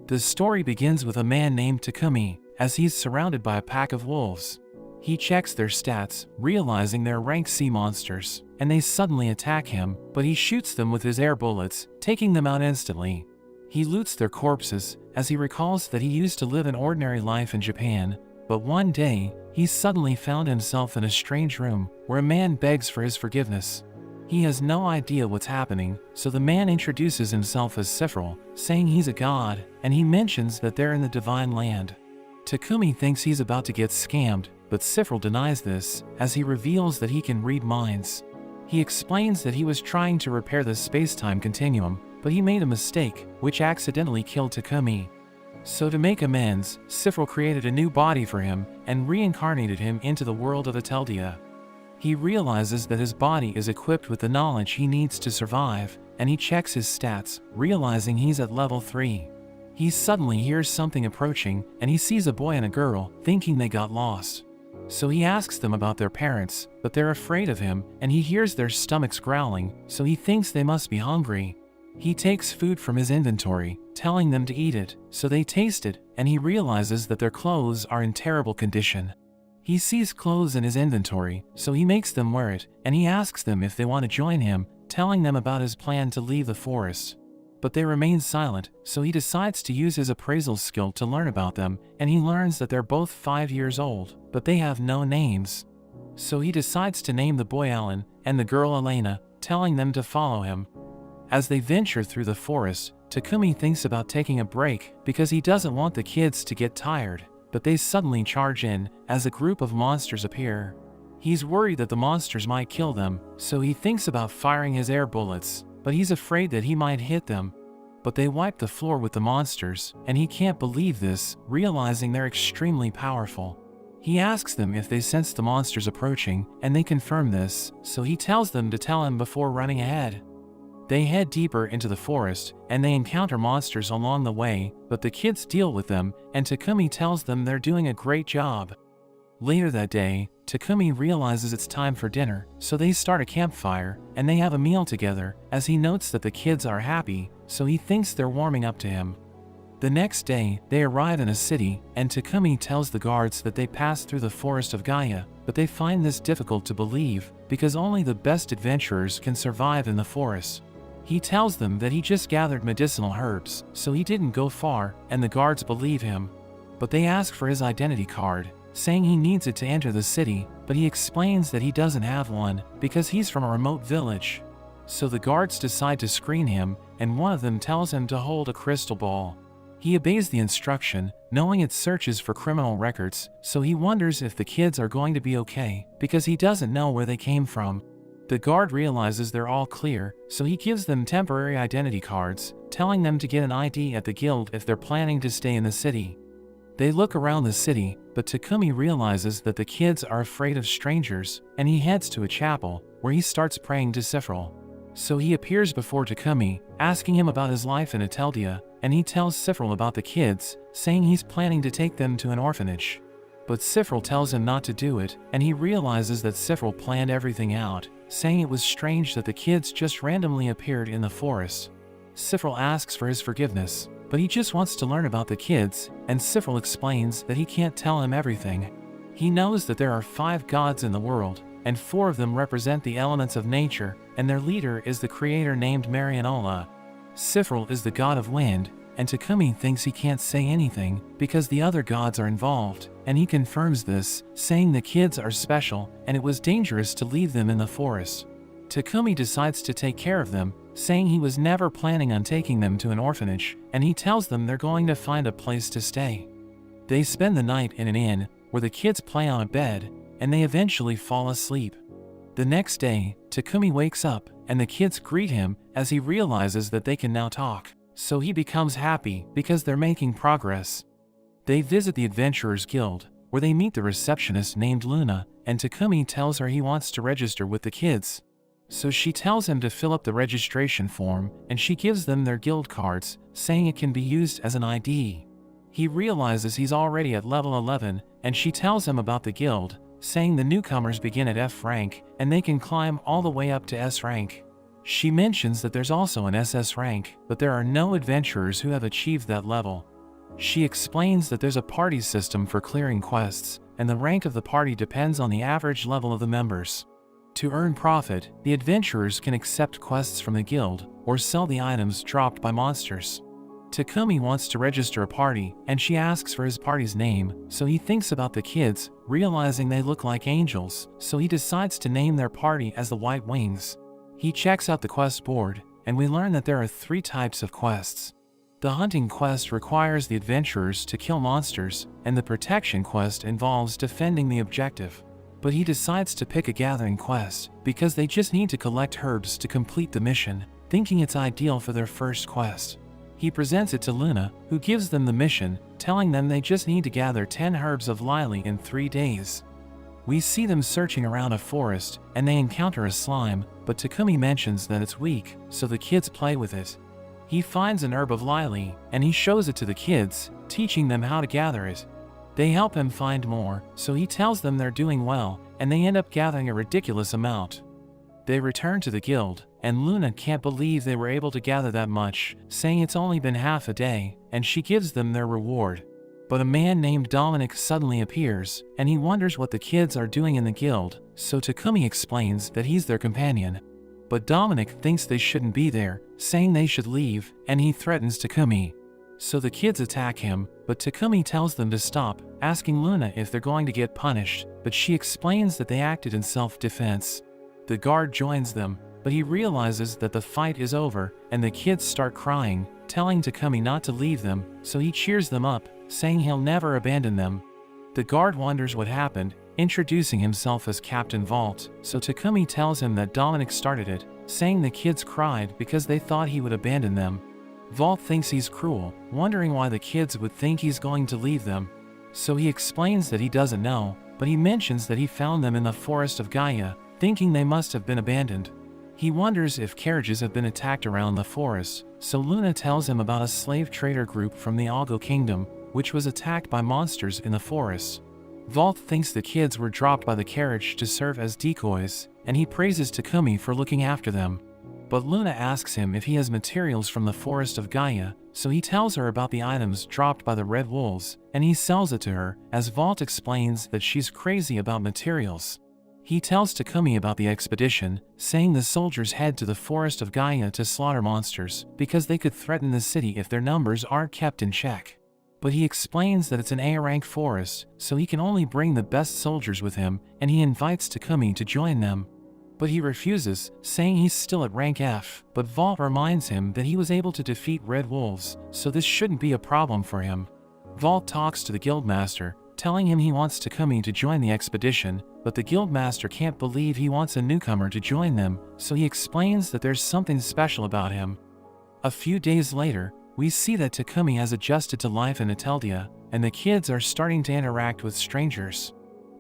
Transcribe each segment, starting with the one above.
The story begins with a man named Takumi, as he's surrounded by a pack of wolves. He checks their stats, realizing they're rank C monsters, and they suddenly attack him, but he shoots them with his air bullets, taking them out instantly. He loots their corpses, as he recalls that he used to live an ordinary life in Japan, but one day, he suddenly found himself in a strange room, where a man begs for his forgiveness. He has no idea what's happening, so the man introduces himself as Sliver, saying he's a god, and he mentions that they're in the divine land. Takumi thinks he's about to get scammed, but Sliver denies this, as he reveals that he can read minds. He explains that he was trying to repair the space-time continuum, but he made a mistake, which accidentally killed Takumi. So to make amends, Sliver created a new body for him, and reincarnated him into the world of Ateldia. He realizes that his body is equipped with the knowledge he needs to survive, and he checks his stats, realizing he's at level 3. He suddenly hears something approaching, and he sees a boy and a girl, thinking they got lost. So he asks them about their parents, but they're afraid of him, and he hears their stomachs growling, so he thinks they must be hungry. He takes food from his inventory, telling them to eat it, so they taste it, and he realizes that their clothes are in terrible condition. He sees clothes in his inventory, so he makes them wear it, and he asks them if they want to join him, telling them about his plan to leave the forest. But they remain silent, so he decides to use his appraisal skill to learn about them, and he learns that they're both 5 years old, but they have no names. So he decides to name the boy Alan, and the girl Elena, telling them to follow him. As they venture through the forest, Takumi thinks about taking a break, because he doesn't want the kids to get tired. But they suddenly charge in, as a group of monsters appear. He's worried that the monsters might kill them, so he thinks about firing his air bullets, but he's afraid that he might hit them. But they wipe the floor with the monsters, and he can't believe this, realizing they're extremely powerful. He asks them if they sense the monsters approaching, and they confirm this, so he tells them to tell him before running ahead. They head deeper into the forest, and they encounter monsters along the way, but the kids deal with them, and Takumi tells them they're doing a great job. Later that day, Takumi realizes it's time for dinner, so they start a campfire, and they have a meal together, as he notes that the kids are happy, so he thinks they're warming up to him. The next day, they arrive in a city, and Takumi tells the guards that they passed through the forest of Gaia, but they find this difficult to believe, because only the best adventurers can survive in the forest. He tells them that he just gathered medicinal herbs, so he didn't go far, and the guards believe him. But they ask for his identity card, saying he needs it to enter the city, but he explains that he doesn't have one, because he's from a remote village. So the guards decide to screen him, and one of them tells him to hold a crystal ball. He obeys the instruction, knowing it searches for criminal records, so he wonders if the kids are going to be okay, because he doesn't know where they came from. The guard realizes they're all clear, so he gives them temporary identity cards, telling them to get an ID at the guild if they're planning to stay in the city. They look around the city, but Takumi realizes that the kids are afraid of strangers, and he heads to a chapel, where he starts praying to Sliver. So he appears before Takumi, asking him about his life in Ateldia, and he tells Sliver about the kids, saying he's planning to take them to an orphanage. But Sliver tells him not to do it, and he realizes that Sliver planned everything out, saying it was strange that the kids just randomly appeared in the forest. Sliver asks for his forgiveness, but he just wants to learn about the kids, and Sliver explains that he can't tell him everything. He knows that there are 5 gods in the world, and 4 of them represent the elements of nature, and their leader is the creator named Marianola. Sliver is the god of wind, and Takumi thinks he can't say anything because the other gods are involved, and he confirms this, saying the kids are special and it was dangerous to leave them in the forest. Takumi decides to take care of them, saying he was never planning on taking them to an orphanage, and he tells them they're going to find a place to stay. They spend the night in an inn, where the kids play on a bed, and they eventually fall asleep. The next day, Takumi wakes up, and the kids greet him as he realizes that they can now talk. So he becomes happy because they're making progress. They visit the Adventurers Guild, where they meet the receptionist named Luna, and Takumi tells her he wants to register with the kids. So she tells him to fill up the registration form, and she gives them their guild cards, saying it can be used as an ID. He realizes he's already at level 11, and she tells him about the guild, saying the newcomers begin at F rank, and they can climb all the way up to S rank. She mentions that there's also an SS rank, but there are no adventurers who have achieved that level, She explains that there's a party system for clearing quests, and the rank of the party depends on the average level of the members. To earn profit, the adventurers can accept quests from the guild, or sell the items dropped by monsters. Takumi wants to register a party, and she asks for his party's name, so he thinks about the kids, realizing they look like angels, so he decides to name their party as the White Wings. He checks out the quest board, and we learn that there are 3 types of quests. The hunting quest requires the adventurers to kill monsters, and the protection quest involves defending the objective. But he decides to pick a gathering quest, because they just need to collect herbs to complete the mission, thinking it's ideal for their first quest. He presents it to Luna, who gives them the mission, telling them they just need to gather 10 herbs of lily in 3 days. We see them searching around a forest, and they encounter a slime, but Takumi mentions that it's weak, so the kids play with it. He finds an herb of lily, and he shows it to the kids, teaching them how to gather it. They help him find more, so he tells them they're doing well, and they end up gathering a ridiculous amount. They return to the guild, and Luna can't believe they were able to gather that much, saying it's only been half a day, and she gives them their reward. But a man named Dominic suddenly appears, and he wonders what the kids are doing in the guild, so Takumi explains that he's their companion. But Dominic thinks they shouldn't be there, saying they should leave, and he threatens Takumi. So the kids attack him, but Takumi tells them to stop, asking Luna if they're going to get punished, but she explains that they acted in self-defense. The guard joins them, but he realizes that the fight is over, and the kids start crying, telling Takumi not to leave them, so he cheers them up, saying he'll never abandon them. The guard wonders what happened, introducing himself as Captain Vault, so Takumi tells him that Dominic started it, saying the kids cried because they thought he would abandon them. Vault thinks he's cruel, wondering why the kids would think he's going to leave them. So he explains that he doesn't know, but he mentions that he found them in the forest of Gaia, thinking they must have been abandoned. He wonders if carriages have been attacked around the forest, so Luna tells him about a slave trader group from the Algo Kingdom, which was attacked by monsters in the forest. Vault thinks the kids were dropped by the carriage to serve as decoys, and he praises Takumi for looking after them. But Luna asks him if he has materials from the forest of Gaia, so he tells her about the items dropped by the Red Wolves, and he sells it to her, as Vault explains that she's crazy about materials. He tells Takumi about the expedition, saying the soldiers head to the forest of Gaia to slaughter monsters, because they could threaten the city if their numbers aren't kept in check. But he explains that it's an A-rank forest, so he can only bring the best soldiers with him, and he invites Takumi to join them. But he refuses, saying he's still at rank F, but Vault reminds him that he was able to defeat Red Wolves, so this shouldn't be a problem for him. Vault talks to the guildmaster, telling him he wants Takumi to join the expedition, but the guildmaster can't believe he wants a newcomer to join them, so he explains that there's something special about him. A few days later, we see that Takumi has adjusted to life in Ateldia, and the kids are starting to interact with strangers.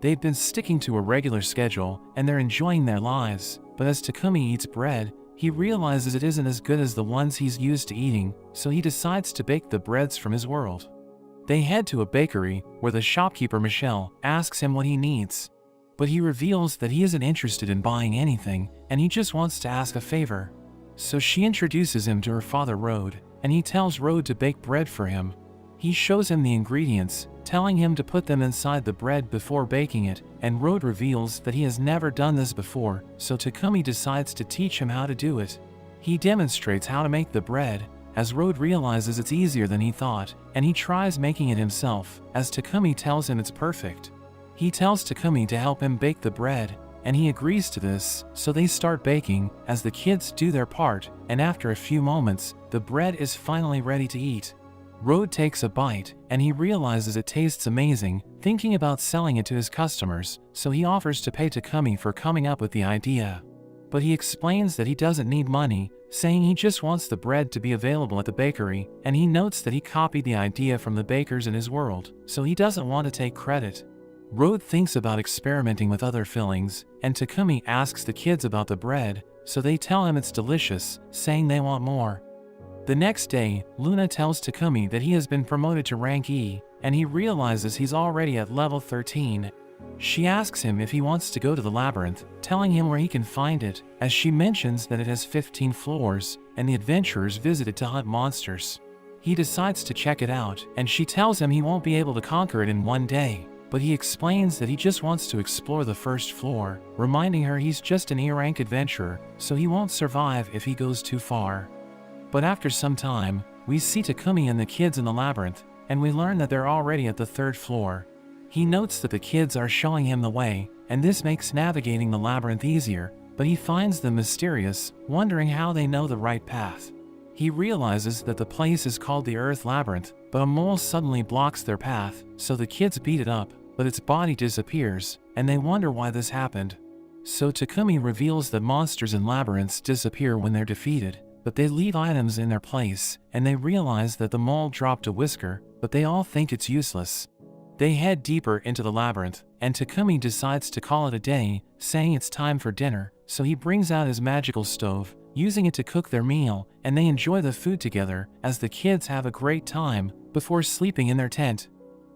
They've been sticking to a regular schedule, and they're enjoying their lives, but as Takumi eats bread, he realizes it isn't as good as the ones he's used to eating, so he decides to bake the breads from his world. They head to a bakery, where the shopkeeper Michelle asks him what he needs. But he reveals that he isn't interested in buying anything, and he just wants to ask a favor. So she introduces him to her father Rode, and he tells Rode to bake bread for him. He shows him the ingredients, telling him to put them inside the bread before baking it, and Rode reveals that he has never done this before, so Takumi decides to teach him how to do it. He demonstrates how to make the bread, as Rode realizes it's easier than he thought, and he tries making it himself, as Takumi tells him it's perfect. He tells Takumi to help him bake the bread, and he agrees to this, so they start baking, as the kids do their part, and after a few moments, the bread is finally ready to eat. Rode takes a bite, and he realizes it tastes amazing, thinking about selling it to his customers, so he offers to pay Takumi for coming up with the idea. But he explains that he doesn't need money, saying he just wants the bread to be available at the bakery, and he notes that he copied the idea from the bakers in his world, so he doesn't want to take credit. Rode thinks about experimenting with other fillings, and Takumi asks the kids about the bread, so they tell him it's delicious, saying they want more. The next day, Luna tells Takumi that he has been promoted to rank E, and he realizes he's already at level 13. She asks him if he wants to go to the labyrinth, telling him where he can find it, as she mentions that it has 15 floors, and the adventurers visit it to hunt monsters. He decides to check it out, and she tells him he won't be able to conquer it in one day. But he explains that he just wants to explore the first floor, reminding her he's just an E-rank adventurer, so he won't survive if he goes too far. But after some time, we see Takumi and the kids in the labyrinth, and we learn that they're already at the third floor. He notes that the kids are showing him the way, and this makes navigating the labyrinth easier, but he finds them mysterious, wondering how they know the right path. He realizes that the place is called the Earth Labyrinth, but a mole suddenly blocks their path, so the kids beat it up, but its body disappears, and they wonder why this happened. So Takumi reveals that monsters in labyrinths disappear when they're defeated, but they leave items in their place, and they realize that the mole dropped a whisker, but they all think it's useless. They head deeper into the labyrinth, and Takumi decides to call it a day, saying it's time for dinner, so he brings out his magical stove, using it to cook their meal, and they enjoy the food together as the kids have a great time before sleeping in their tent.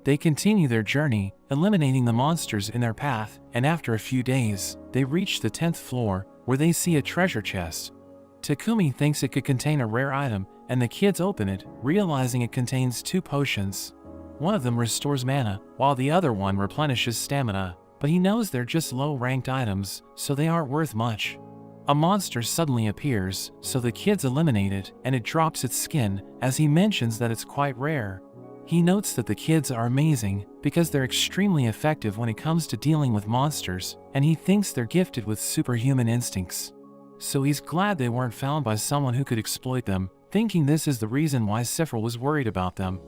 They continue their journey, eliminating the monsters in their path, and after a few days, they reach the 10th floor, where they see a treasure chest. Takumi thinks it could contain a rare item, and the kids open it, realizing it contains 2 potions. One of them restores mana, while the other one replenishes stamina, but he knows they're just low-ranked items, so they aren't worth much. A monster suddenly appears, so the kids eliminate it, and it drops its skin, as he mentions that it's quite rare. He notes that the kids are amazing, because they're extremely effective when it comes to dealing with monsters, and he thinks they're gifted with superhuman instincts. So he's glad they weren't found by someone who could exploit them, thinking this is the reason why Sliver was worried about them.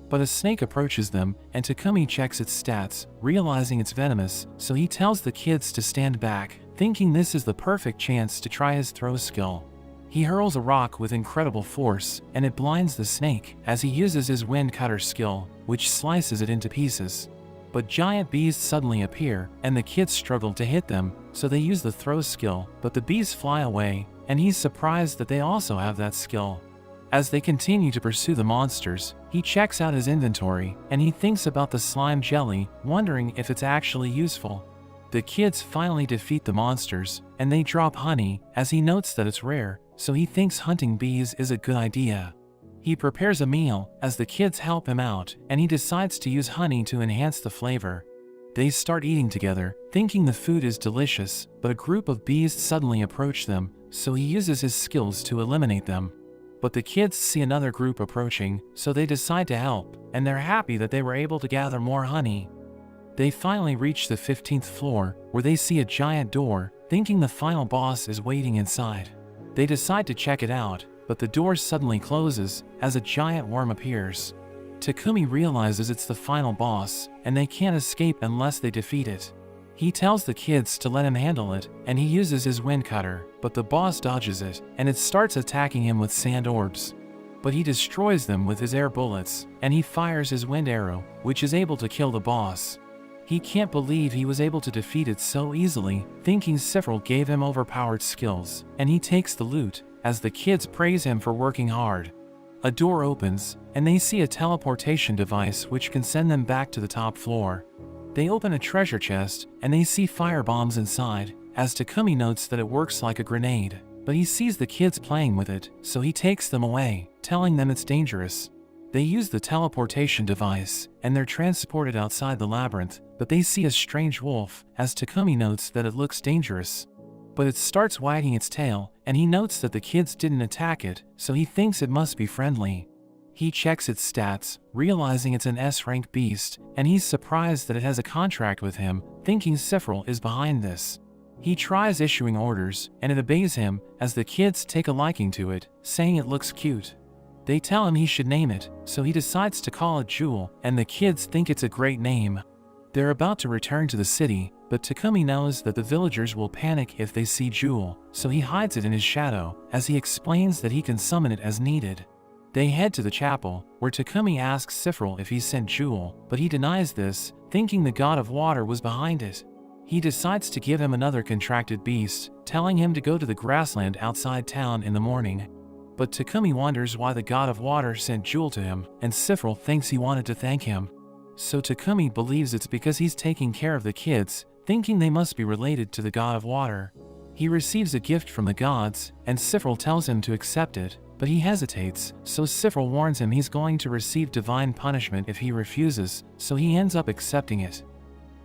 But a snake approaches them, and Takumi checks its stats, realizing it's venomous, so he tells the kids to stand back, thinking this is the perfect chance to try his throw skill. He hurls a rock with incredible force, and it blinds the snake as he uses his wind cutter skill, which slices it into pieces. But giant bees suddenly appear, and the kids struggle to hit them, so they use the throw skill, but the bees fly away, and he's surprised that they also have that skill. As they continue to pursue the monsters, he checks out his inventory, and he thinks about the slime jelly, wondering if it's actually useful. The kids finally defeat the monsters, and they drop honey, as he notes that it's rare, so he thinks hunting bees is a good idea. He prepares a meal, as the kids help him out, and he decides to use honey to enhance the flavor. They start eating together, thinking the food is delicious, but a group of bees suddenly approach them, so he uses his skills to eliminate them. But the kids see another group approaching, so they decide to help, and they're happy that they were able to gather more honey. They finally reach the 15th floor, where they see a giant door, thinking the final boss is waiting inside. They decide to check it out, but the door suddenly closes, as a giant worm appears. Takumi realizes it's the final boss, and they can't escape unless they defeat it. He tells the kids to let him handle it, and he uses his wind cutter, but the boss dodges it, and it starts attacking him with sand orbs. But he destroys them with his air bullets, and he fires his wind arrow, which is able to kill the boss. He can't believe he was able to defeat it so easily, thinking Sliver gave him overpowered skills, and he takes the loot, as the kids praise him for working hard. A door opens, and they see a teleportation device which can send them back to the top floor. They open a treasure chest, and they see fire bombs inside, as Takumi notes that it works like a grenade, but he sees the kids playing with it, so he takes them away, telling them it's dangerous. They use the teleportation device, and they're transported outside the labyrinth, but they see a strange wolf, as Takumi notes that it looks dangerous. But it starts wagging its tail, and he notes that the kids didn't attack it, so he thinks it must be friendly. He checks its stats, realizing it's an S-rank beast, and he's surprised that it has a contract with him, thinking Sliver is behind this. He tries issuing orders, and it obeys him, as the kids take a liking to it, saying it looks cute. They tell him he should name it, so he decides to call it Jewel, and the kids think it's a great name. They're about to return to the city, but Takumi knows that the villagers will panic if they see Jewel, so he hides it in his shadow, as he explains that he can summon it as needed. They head to the chapel, where Takumi asks Sliver if he sent Jewel, but he denies this, thinking the god of water was behind it. He decides to give him another contracted beast, telling him to go to the grassland outside town in the morning. But Takumi wonders why the god of water sent Jewel to him, and Sliver thinks he wanted to thank him. So Takumi believes it's because he's taking care of the kids, thinking they must be related to the god of water. He receives a gift from the gods, and Sliver tells him to accept it, but he hesitates, so Sliver warns him he's going to receive divine punishment if he refuses, so he ends up accepting it.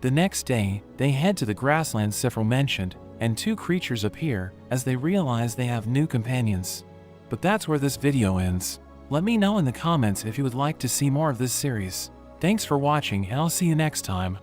The next day, they head to the grassland Sliver mentioned, and two creatures appear as they realize they have new companions. But that's where this video ends. Let me know in the comments if you would like to see more of this series. Thanks for watching, and I'll see you next time.